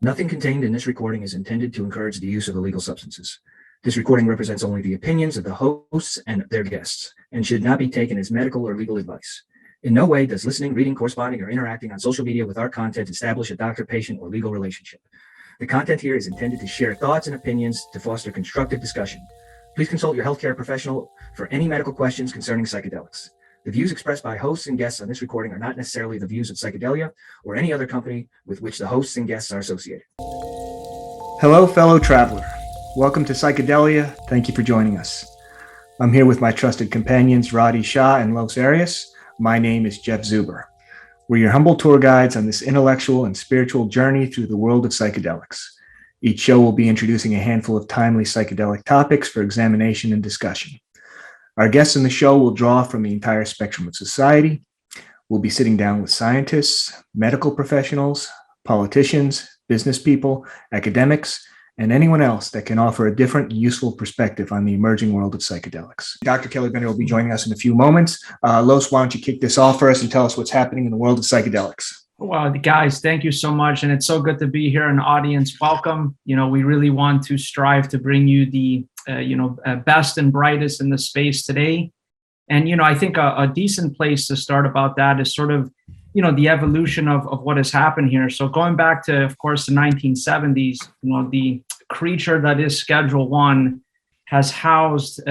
Nothing contained in this recording is intended to encourage the use of illegal substances. This recording represents only the opinions of the hosts and their guests and should not be taken as medical or legal advice. In no way does listening, reading, corresponding, or interacting on social media with our content establish a doctor-patient or legal relationship. The content here is intended to share thoughts and opinions to foster constructive discussion. Please consult your healthcare professional for any medical questions concerning psychedelics. The views expressed by hosts and guests on this recording are not necessarily the views of Psychedelia or any other company with which the hosts and guests are associated. Hello, fellow traveler. Welcome to Psychedelia. Thank you for joining us. I'm here with my trusted companions, Radhi Shah and Los Arias. My name is Jeff Zuber. We're your humble tour guides on this intellectual and spiritual journey through the world of psychedelics. Each show will be introducing a handful of timely psychedelic topics for examination and discussion. Our guests in the show will draw from the entire spectrum of society. We'll be sitting down with scientists, medical professionals, politicians, business people, academics, and anyone else that can offer a different, useful perspective on the emerging world of psychedelics. Dr. Kelly Bender will be joining us in a few moments. Los, why don't you kick this off for us and tell us what's happening in the world of psychedelics? Well, guys, thank you so much. And it's so good to be here in the audience. Welcome. We really want to strive to bring you the best and brightest in the space today. And, I think a decent place to start about that is sort of, the evolution of what has happened here. So going back to, of course, the 1970s, the creature that is Schedule 1 has housed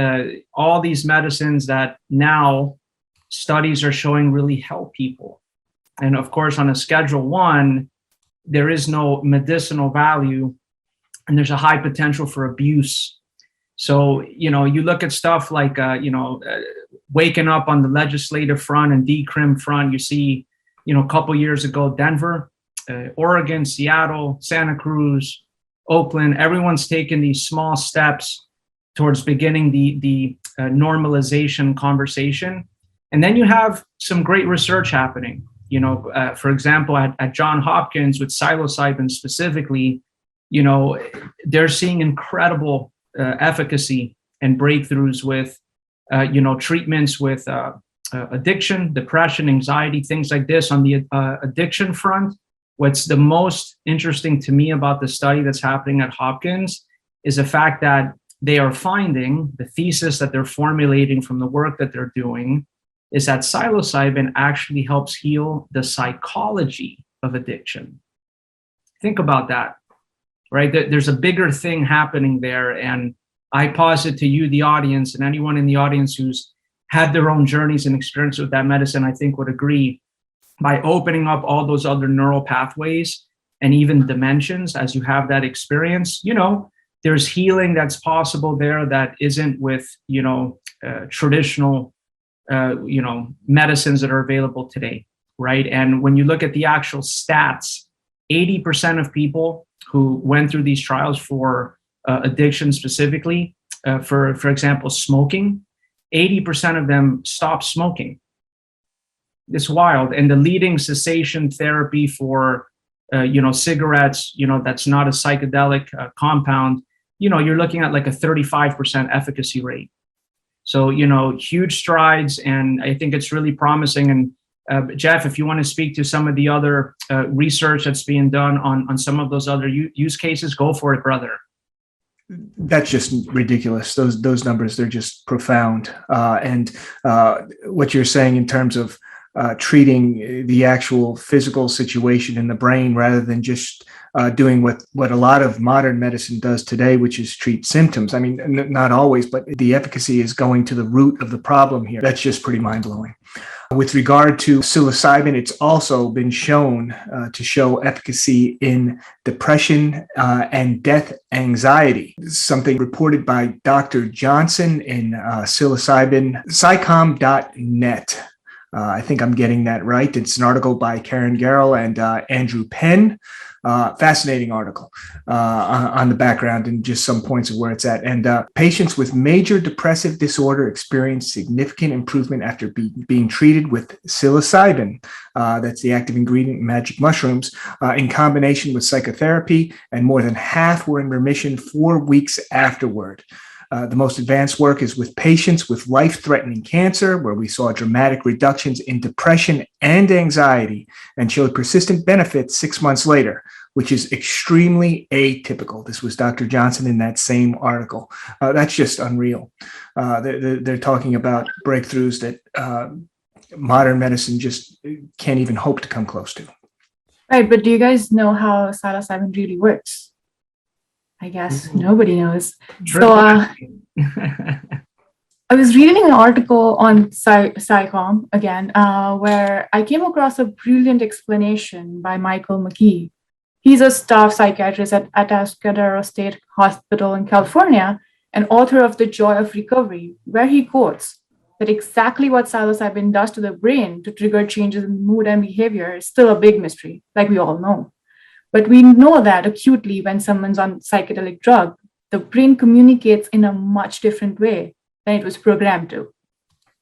all these medicines that now studies are showing really help people. And of course, on a Schedule 1, there is no medicinal value and there's a high potential for abuse. So, you look at stuff like, waking up on the legislative front and decrim front, you see, a couple years ago, Denver, Oregon, Seattle, Santa Cruz, Oakland, everyone's taken these small steps towards beginning the normalization conversation. And then you have some great research happening. For example, at Johns Hopkins with Psilocybin specifically, they're seeing incredible efficacy and breakthroughs with, treatments with addiction, depression, anxiety, things like this. On the addiction front, what's the most interesting to me about the study that's happening at Hopkins is the fact that they are finding the thesis that they're formulating from the work that they're doing is that psilocybin actually helps heal the psychology of addiction. Think about that, right? There's a bigger thing happening there. And I posit to you, the audience, and anyone in the audience who's had their own journeys and experience with that medicine, I think would agree, by opening up all those other neural pathways and even dimensions as you have that experience, there's healing that's possible there that isn't with, traditional, medicines that are available today, right? And when you look at the actual stats, 80% of people who went through these trials for addiction specifically, for example, smoking, 80% of them stopped smoking. It's wild. And the leading cessation therapy for, cigarettes, that's not a psychedelic compound, you're looking at like a 35% efficacy rate. So, huge strides. And I think it's really promising. And Jeff, if you want to speak to some of the other research that's being done on some of those other use cases, go for it, brother. That's just ridiculous. Those numbers, they're just profound. And what you're saying in terms of treating the actual physical situation in the brain rather than just doing what a lot of modern medicine does today, which is treat symptoms. I mean, not always, but the efficacy is going to the root of the problem here. That's just pretty mind-blowing. With regard to psilocybin, it's also been shown to show efficacy in depression and death anxiety. Something reported by Dr. Johnson in psilocybin, psychom.net. I think I'm getting that right. It's an article by Karen Garrell and Andrew Penn. Fascinating article on the background and just some points of where it's at. And patients with major depressive disorder experience significant improvement after being treated with psilocybin. That's the active ingredient in magic mushrooms in combination with psychotherapy, and more than half were in remission 4 weeks afterward. The most advanced work is with patients with life-threatening cancer, where we saw dramatic reductions in depression and anxiety and showed persistent benefits 6 months later. which is extremely atypical. This was Dr. Johnson in that same article. That's just unreal. They're talking about breakthroughs that modern medicine just can't even hope to come close to. Right, but do you guys know how psilocybin really works? I guess nobody knows. So I was reading an article on Psychom again, where I came across a brilliant explanation by Michael McKee. He's a staff psychiatrist at Atascadero State Hospital in California and author of The Joy of Recovery, where he quotes that exactly what psilocybin does to the brain to trigger changes in mood and behavior is still a big mystery, like we all know. But we know that acutely when someone's on psychedelic drug, the brain communicates in a much different way than it was programmed to.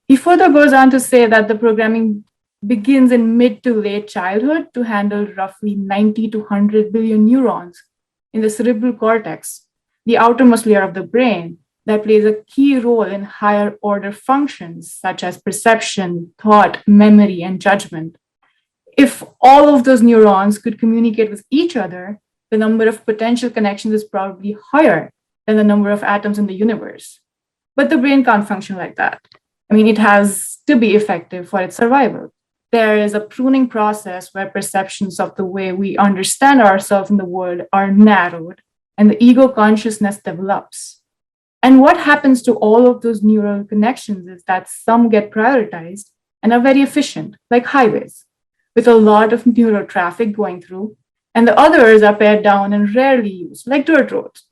He further goes on to say that the programming begins in mid to late childhood to handle roughly 90 to 100 billion neurons in the cerebral cortex, the outermost layer of the brain, that plays a key role in higher order functions such as perception, thought, memory, and judgment. If all of those neurons could communicate with each other, the number of potential connections is probably higher than the number of atoms in the universe. But the brain can't function like that. I mean, it has to be effective for its survival. There is a pruning process where perceptions of the way we understand ourselves in the world are narrowed and the ego consciousness develops. And what happens to all of those neural connections is that some get prioritized and are very efficient, like highways, with a lot of neural traffic going through, and the others are pared down and rarely used, like dirt roads.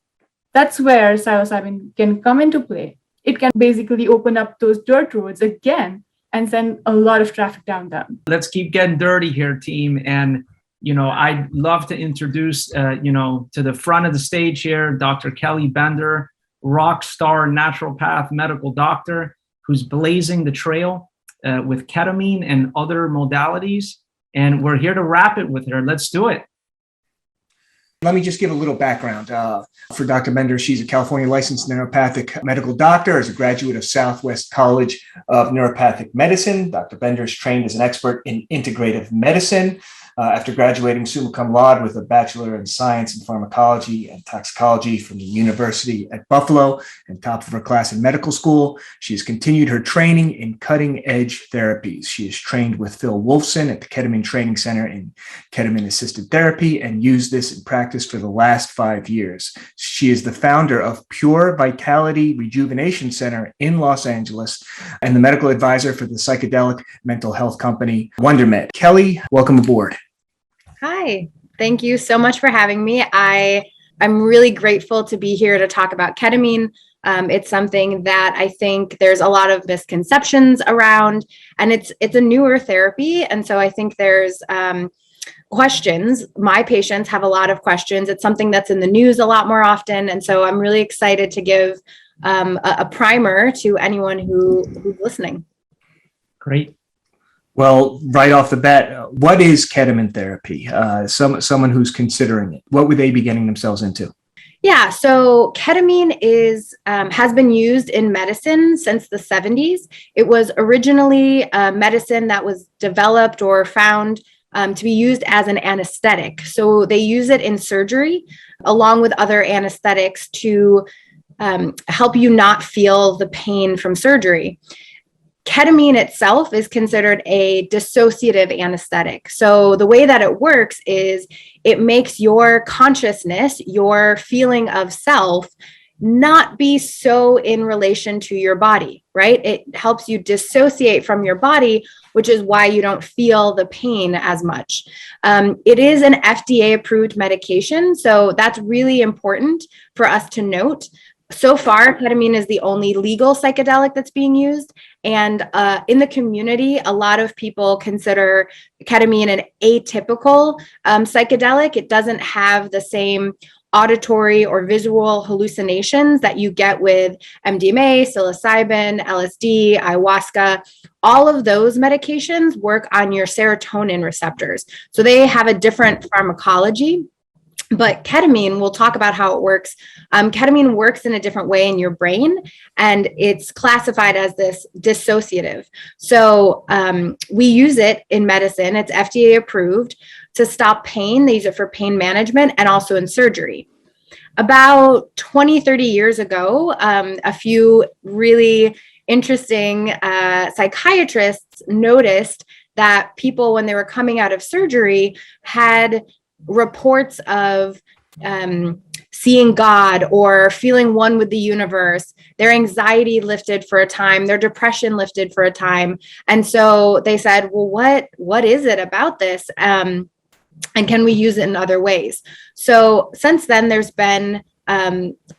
That's where psilocybin can come into play. It can basically open up those dirt roads again and send a lot of traffic down them. Let's keep getting dirty here, team. And, I'd love to introduce, to the front of the stage here, Dr. Kelly Bender, rock star naturopath medical doctor, who's blazing the trail with ketamine and other modalities. And we're here to wrap it with her. Let's do it. Let me just give a little background for Dr. Bender. She's a California licensed naturopathic medical doctor. As a graduate of Southwest College of Naturopathic Medicine, Dr. Bender is trained as an expert in integrative medicine. After graduating summa cum laude with a Bachelor in Science in Pharmacology and Toxicology from the University at Buffalo and top of her class in medical school, she has continued her training in cutting-edge therapies. She is trained with Phil Wolfson at the Ketamine Training Center in ketamine-assisted therapy and used this in practice for the last 5 years. She is the founder of Pure Vitality Rejuvenation Center in Los Angeles and the medical advisor for the psychedelic mental health company Wondermed. Kelly, welcome aboard. Hi, thank you so much for having me. I'm really grateful to be here to talk about ketamine. It's something that I think there's a lot of misconceptions around, and it's a newer therapy. And so I think there's questions. My patients have a lot of questions. It's something that's in the news a lot more often. And so I'm really excited to give a primer to anyone who's listening. Great. Well, right off the bat, what is ketamine therapy? Someone who's considering it, what would they be getting themselves into? Yeah, so ketamine has been used in medicine since the 70s. It was originally a medicine that was developed or found to be used as an anesthetic. So they use it in surgery along with other anesthetics to help you not feel the pain from surgery. Ketamine itself is considered a dissociative anesthetic. So the way that it works is it makes your consciousness, your feeling of self, not be so in relation to your body, right? It helps you dissociate from your body, which is why you don't feel the pain as much. It is an FDA-approved medication, so that's really important for us to note. So far, ketamine is the only legal psychedelic that's being used. And in the community, a lot of people consider ketamine an atypical psychedelic. It doesn't have the same auditory or visual hallucinations that you get with MDMA, psilocybin, LSD, ayahuasca. All of those medications work on your serotonin receptors. So they have a different pharmacology. But ketamine, we'll talk about how it works. Ketamine works in a different way in your brain, and it's classified as this dissociative. So we use it in medicine. It's FDA approved to stop pain. They use it for pain management and also in surgery. About 20, 30 years ago, a few really interesting psychiatrists noticed that people, when they were coming out of surgery, had reports of seeing God or feeling one with the universe. Their anxiety lifted for a time, their depression lifted for a time. And so they said, well, what is it about this? And can we use it in other ways? So since then, there's been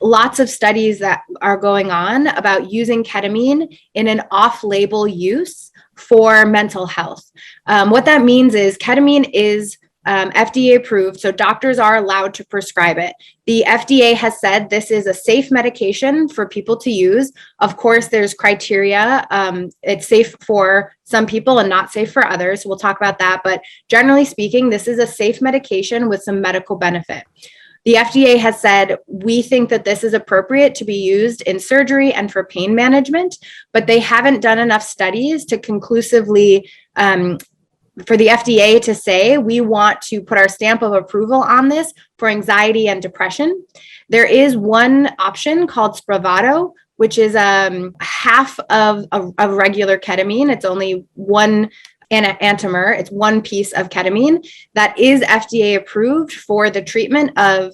lots of studies that are going on about using ketamine in an off-label use for mental health. What that means is ketamine is FDA approved, so doctors are allowed to prescribe it. The FDA has said this is a safe medication for people to use. Of course, there's criteria. It's safe for some people and not safe for others. We'll talk about that. But generally speaking, this is a safe medication with some medical benefit. The FDA has said, we think that this is appropriate to be used in surgery and for pain management, but they haven't done enough studies to conclusively for the FDA to say, we want to put our stamp of approval on this for anxiety and depression. There is one option called Spravato, which is half of a regular ketamine. It's only one enantiomer. It's one piece of ketamine that is FDA approved for the treatment of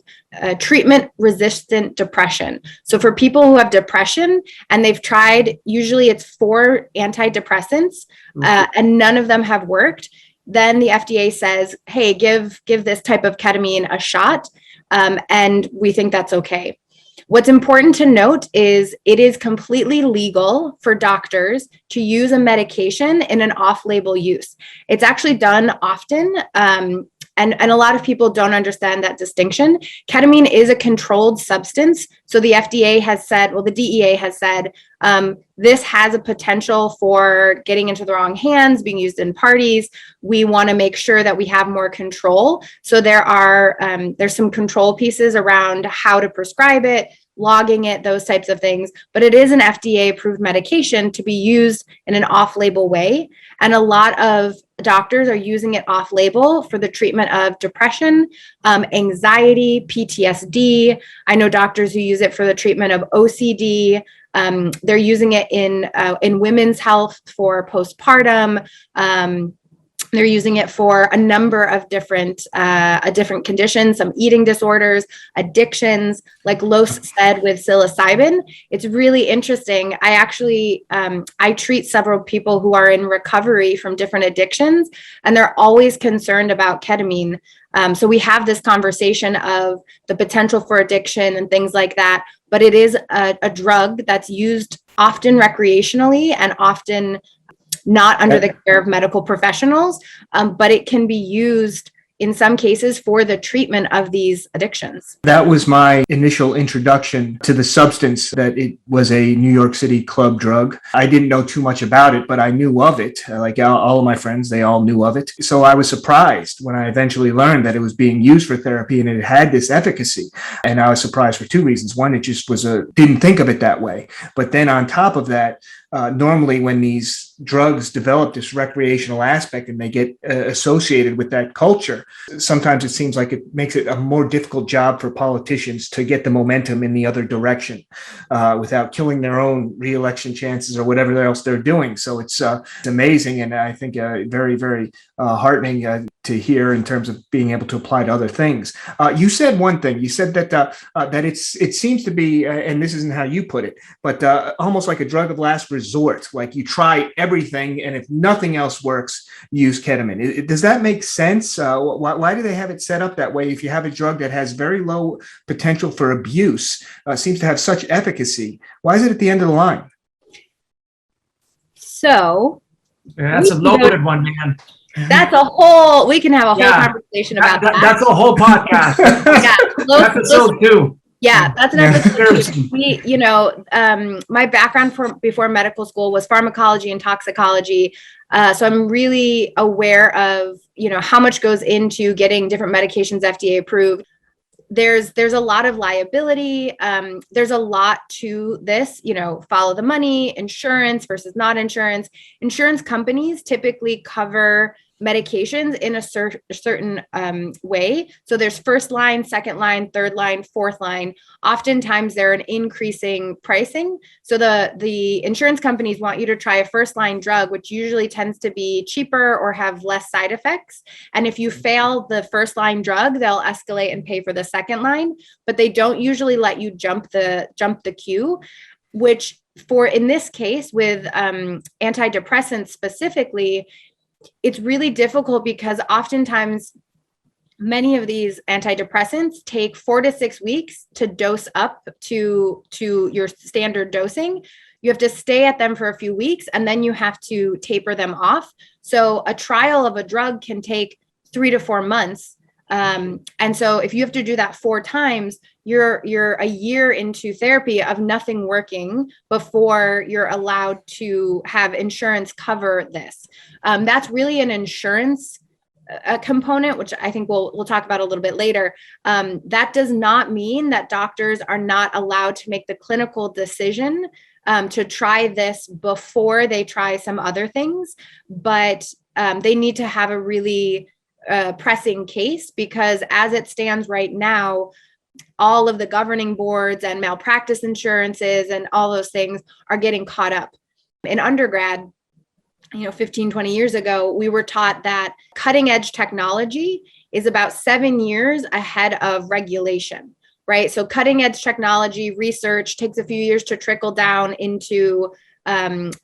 treatment-resistant depression. So for people who have depression and they've tried, usually it's 4 antidepressants, and none of them have worked, then the FDA says, hey, give this type of ketamine a shot, and we think that's okay. What's important to note is it is completely legal for doctors to use a medication in an off-label use. It's actually done often, and a lot of people don't understand that distinction. Ketamine is a controlled substance. So the FDA has said, well, the DEA has said, this has a potential for getting into the wrong hands, being used in parties. We want to make sure that we have more control. So there's some control pieces around how to prescribe it, logging it, those types of things. But it is an FDA approved medication to be used in an off-label way. And a lot of doctors are using it off-label for the treatment of depression, anxiety, PTSD. I know doctors who use it for the treatment of OCD. They're using it in women's health for postpartum. They're using it for a number of different conditions, some eating disorders, addictions, like Los said with psilocybin. It's really interesting. I actually, I treat several people who are in recovery from different addictions, and they're always concerned about ketamine. So we have this conversation of the potential for addiction and things like that, but it is a drug that's used often recreationally and often not under the care of medical professionals, but it can be used in some cases for the treatment of these addictions. That was my initial introduction to the substance, that it was a New York City club drug. I didn't know too much about it, but I knew of it. Like all of my friends, they all knew of it. So I was surprised when I eventually learned that it was being used for therapy and it had this efficacy. And I was surprised for 2 reasons. One, it just didn't think of it that way. But then on top of that, normally when these drugs develop this recreational aspect and they get associated with that culture, sometimes it seems like it makes it a more difficult job for politicians to get the momentum in the other direction without killing their own re-election chances or whatever else they're doing. So it's amazing, and I think very, very heartening to hear in terms of being able to apply to other things. You said one thing. You said that it seems to be, and this isn't how you put it, but almost like a drug of last resort. Like you try everything, and if nothing else works, use ketamine. Does that make sense? Why do they have it set up that way? If you have a drug that has very low potential for abuse, seems to have such efficacy, why is it at the end of the line? So that's a loaded one, man. We can have a whole conversation about that. That's a whole podcast. Episode 2. Yeah, that's an episode. My background before medical school was pharmacology and toxicology. So I'm really aware of, how much goes into getting different medications FDA approved. there's a lot of liability. There's a lot to this, follow the money, insurance versus not insurance. Insurance companies typically cover medications in a certain way. So there's first line, second line, third line, fourth line. Oftentimes they're an increasing pricing. So the insurance companies want you to try a first line drug, which usually tends to be cheaper or have less side effects. And if you fail the first line drug, they'll escalate and pay for the second line, but they don't usually let you jump the queue, which in this case with antidepressants specifically, it's really difficult because oftentimes many of these antidepressants take 4 to 6 weeks to dose up to your standard dosing. You have to stay at them for a few weeks and then you have to taper them off. So a trial of a drug can take 3 to 4 months. And so if you have to do that 4 times, you're a year into therapy of nothing working before you're allowed to have insurance cover this. That's really an insurance component, which I think we'll talk about a little bit later. That does not mean that doctors are not allowed to make the clinical decision to try this before they try some other things, but they need to have a really pressing case, because as it stands right now, all of the governing boards and malpractice insurances and all those things are getting caught up. In undergrad, 15, 20 years ago, we were taught that cutting edge technology is about 7 years ahead of regulation, right? So cutting edge technology research takes a few years to trickle down into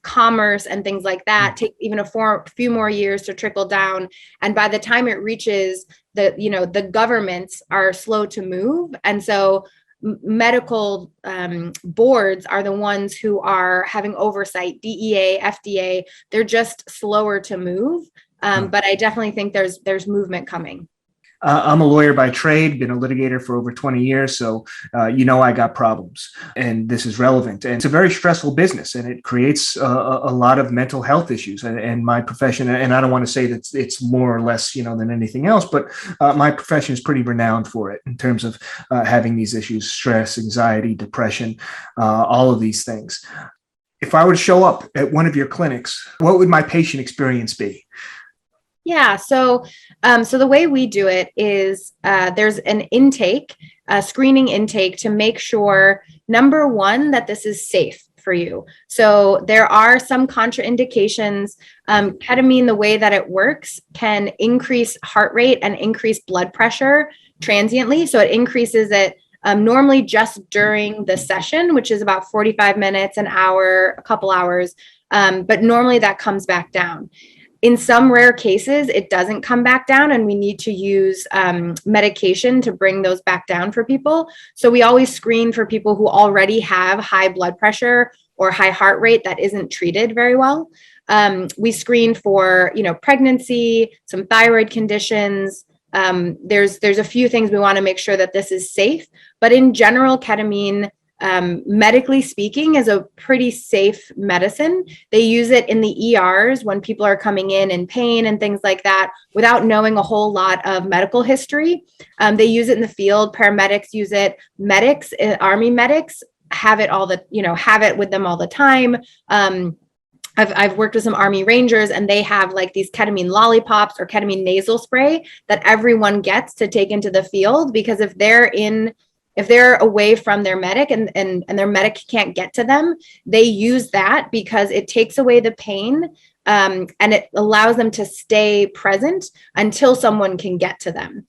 commerce and things like that, take even a few more years to trickle down. And by the time it reaches the governments are slow to move. And so medical boards are the ones who are having oversight, DEA, FDA, they're just slower to move. But I definitely think there's movement coming. I'm a lawyer by trade, been a litigator for over 20 years. So, I got problems, and this is relevant. And it's a very stressful business, and it creates a lot of mental health issues. And my profession, and I don't want to say that it's more or less, than anything else, but my profession is pretty renowned for it in terms of having these issues: stress, anxiety, depression, all of these things. If I were to show up at one of your clinics, what would my patient experience be? Yeah. So the way we do it is there's an intake, a screening intake to make sure, number one, that this is safe for you. So there are some contraindications. Ketamine, the way that it works, can increase heart rate and increase blood pressure transiently. So it increases it normally just during the session, which is about 45 minutes, an hour, a couple hours. But normally that comes back down. In some rare cases, it doesn't come back down, and we need to use medication to bring those back down for people. So we always screen for people who already have high blood pressure or high heart rate that isn't treated very well. We screen for, pregnancy, some thyroid conditions. There's a few things we want to make sure that this is safe, but in general, ketamine, medically speaking, is a pretty safe medicine. They use it in the ERs when people are coming in pain and things like that without knowing a whole lot of medical history. They use it in the field. Paramedics use it. Medics, Army medics have it have it with them all the time. I've worked with some Army Rangers, and they have like these ketamine lollipops or ketamine nasal spray that everyone gets to take into the field, because if they're away from their medic and their medic can't get to them, they use that because it takes away the pain, and it allows them to stay present until someone can get to them.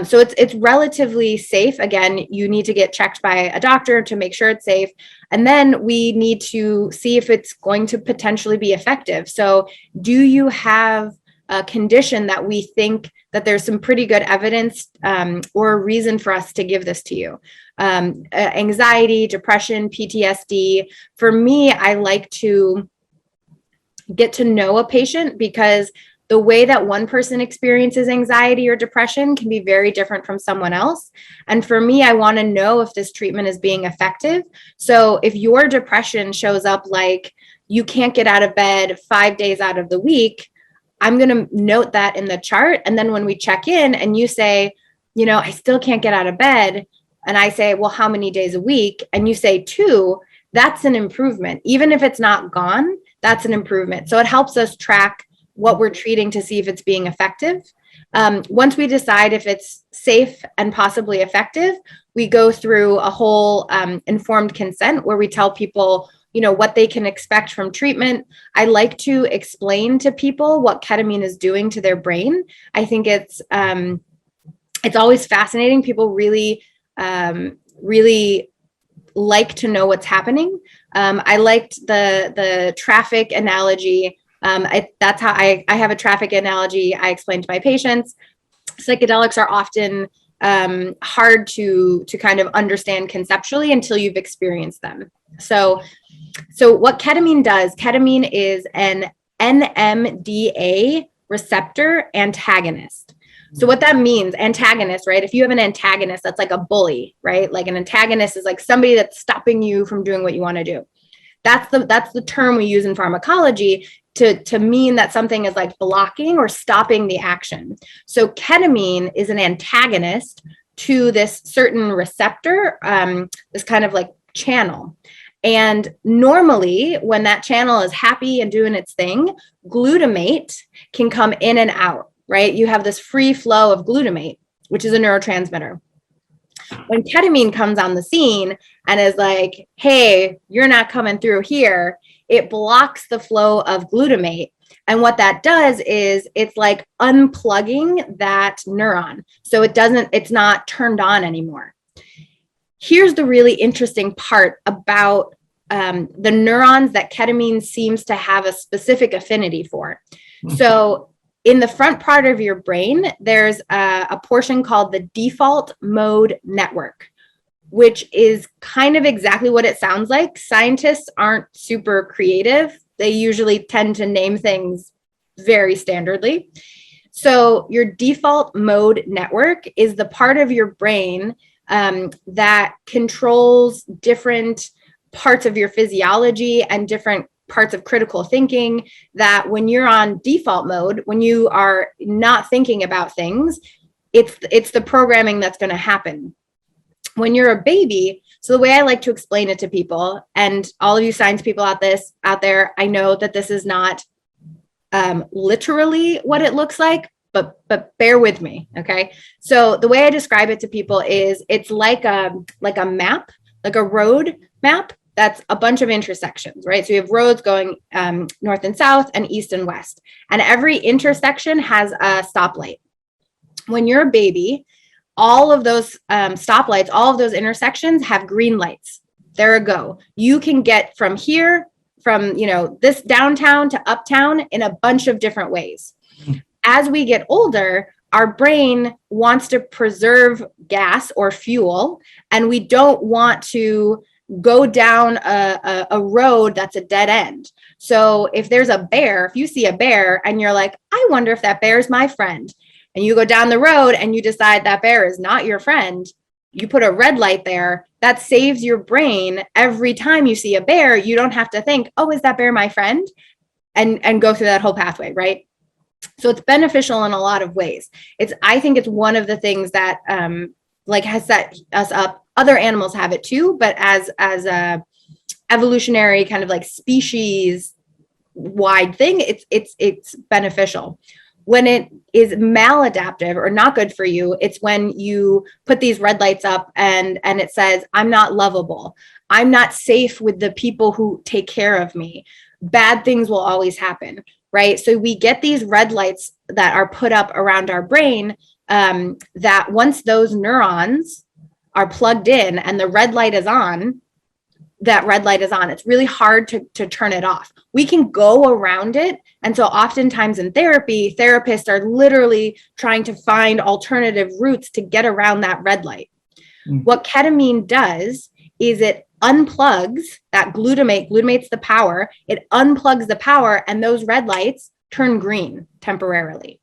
So it's relatively safe. Again, you need to get checked by a doctor to make sure it's safe. And then we need to see if it's going to potentially be effective. So do you have a condition that we think that there's some pretty good evidence or a reason for us to give this to you? Anxiety, depression, PTSD. For me, I like to get to know a patient, because the way that one person experiences anxiety or depression can be very different from someone else. And for me, I want to know if this treatment is being effective. So if your depression shows up like you can't get out of bed 5 days out of the week, I'm going to note that in the chart. And then when we check in and you say, I still can't get out of bed. And I say, well, how many days a week? And you say 2, that's an improvement. Even if it's not gone, that's an improvement. So it helps us track what we're treating to see if it's being effective. Once we decide if it's safe and possibly effective, we go through a whole informed consent where we tell people, what they can expect from treatment. I like to explain to people what ketamine is doing to their brain. I think it's always fascinating. People really like to know what's happening. I liked the traffic analogy. That's how I have a traffic analogy I explain to my patients. Psychedelics are often hard to kind of understand conceptually until you've experienced them. So what ketamine is an NMDA receptor antagonist. So what that means, antagonist, right? If you have an antagonist, that's like a bully, right? Like an antagonist is like somebody that's stopping you from doing what you want to do. That's the term we use in pharmacology to mean that something is like blocking or stopping the action. So ketamine is an antagonist to this certain receptor, this kind of like channel. And normally when that channel is happy and doing its thing, glutamate can come in and out, right? You have this free flow of glutamate, which is a neurotransmitter. When ketamine comes on the scene and is like, hey, you're not coming through here, it blocks the flow of glutamate. And what that does is it's like unplugging that neuron. So it's not turned on anymore. Here's the really interesting part about the neurons that ketamine seems to have a specific affinity for. So in the front part of your brain, there's a portion called the default mode network, which is kind of exactly what it sounds like. Scientists aren't super creative. They usually tend to name things very standardly. So your default mode network is the part of your brain that controls different parts of your physiology and different parts of critical thinking, that when you're on default mode, when you are not thinking about things, it's the programming that's going to happen. When you're a baby, so the way I like to explain it to people, and all of you science people out there, I know that this is not literally what it looks like, but bear with me, okay? So the way I describe it to people is it's like a map, like a road map that's a bunch of intersections, right? So you have roads going north and south and east and west, and every intersection has a stoplight. When you're a baby, all of those stoplights, all of those intersections have green lights. There you go. You can get from here, from this downtown to uptown in a bunch of different ways. As we get older, our brain wants to preserve gas or fuel, and we don't want to go down a road that's a dead end. So if there's a bear, if you see a bear and you're like, I wonder if that bear is my friend, and you go down the road and you decide that bear is not your friend, you put a red light there, that saves your brain. Every time you see a bear, you don't have to think, oh, is that bear my friend? And go through that whole pathway, right? So it's beneficial in a lot of ways. I think it's one of the things that has set us up. Other animals have it too, but as a evolutionary kind of like species wide thing, it's beneficial. When it is maladaptive or not good for you, it's when you put these red lights up and it says, I'm not lovable. I'm not safe with the people who take care of me. Bad things will always happen, right? So we get these red lights that are put up around our brain that once those neurons are plugged in and the red light is on, that red light is on. It's really hard to turn it off. We can go around it. And so oftentimes in therapy, therapists are literally trying to find alternative routes to get around that red light. What ketamine does is it unplugs that glutamate's the power. It unplugs the power, and those red lights turn green temporarily.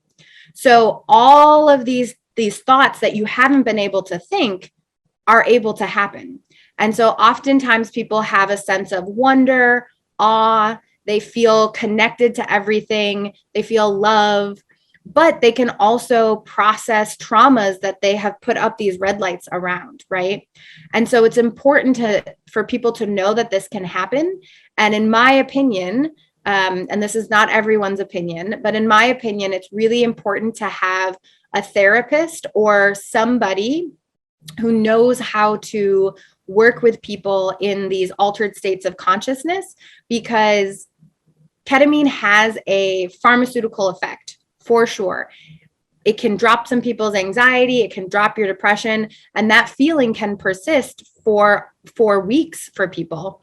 So all of these thoughts that you haven't been able to think are able to happen. And so oftentimes people have a sense of wonder, awe, they feel connected to everything, they feel love. but they can also process traumas that they have put up these red lights around, right? And so it's important for people to know that this can happen. And in my opinion, and this is not everyone's opinion, but in my opinion, it's really important to have a therapist or somebody who knows how to work with people in these altered states of consciousness, because ketamine has a pharmaceutical effect for sure. It can drop some people's anxiety, it can drop your depression, and that feeling can persist for weeks for people.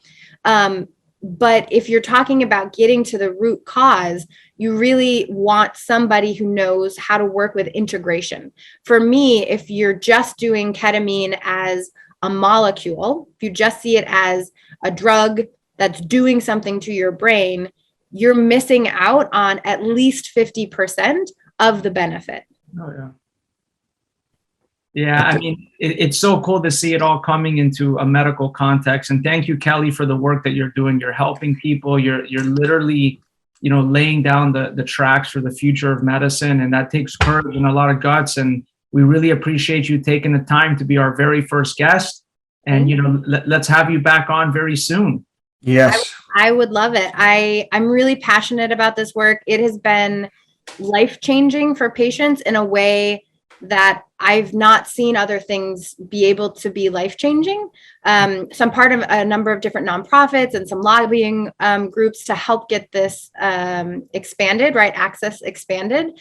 But if you're talking about getting to the root cause, you really want somebody who knows how to work with integration. For me, if you're just doing ketamine as a molecule, if you just see it as a drug that's doing something to your brain, you're missing out on at least 50% of the benefit. Oh, yeah. Yeah, I mean, it's so cool to see it all coming into a medical context. And thank you, Kelly, for the work that you're doing. You're helping people. You're literally, laying down the tracks for the future of medicine. And that takes courage and a lot of guts. And we really appreciate you taking the time to be our very first guest. And, let's have you back on very soon. Yes. I would love it. I'm really passionate about this work. It has been life-changing for patients in a way that I've not seen other things be able to be life-changing. So I'm part of a number of different nonprofits and some lobbying groups to help get this expanded, right? Access expanded,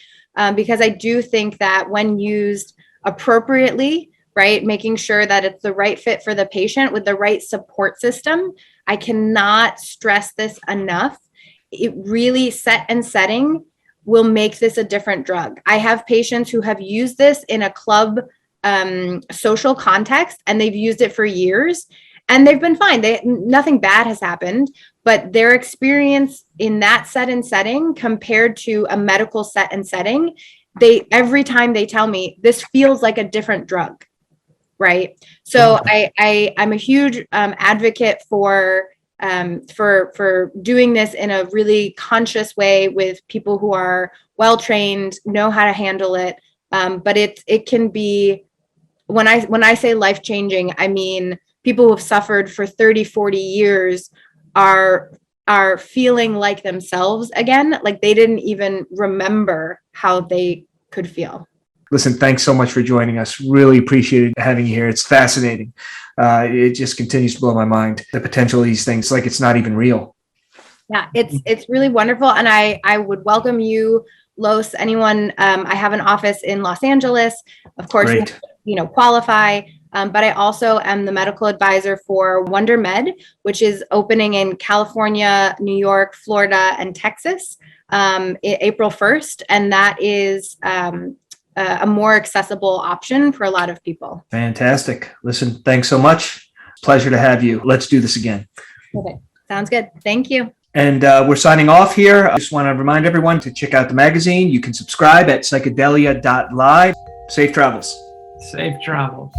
because I do think that when used appropriately, right, making sure that it's the right fit for the patient with the right support system, I cannot stress this enough. It really setting will make this a different drug. I have patients who have used this in a club social context, and they've used it for years and they've been fine. Nothing bad has happened, but their experience in that set and setting compared to a medical set and setting, every time they tell me this feels like a different drug, right? So I'm a huge advocate for doing this in a really conscious way with people who are well-trained, know how to handle it. But it can be, when I say life-changing, I mean, people who have suffered for 30, 40 years are feeling like themselves again, like they didn't even remember how they could feel. Listen, thanks so much for joining us. Really appreciated having you here. It's fascinating. It just continues to blow my mind, the potential of these things, like it's not even real. Yeah, it's really wonderful. And I would welcome you, Los, anyone. I have an office in Los Angeles, of course, qualify. But I also am the medical advisor for Wondermed, which is opening in California, New York, Florida, and Texas, April 1st. And that is a more accessible option for a lot of people. Fantastic. Listen, thanks so much. Pleasure to have you. Let's do this again. Okay. Sounds good. Thank you. And we're signing off here. I just want to remind everyone to check out the magazine. You can subscribe at Psychedelia.Live. Safe travels. Safe travels.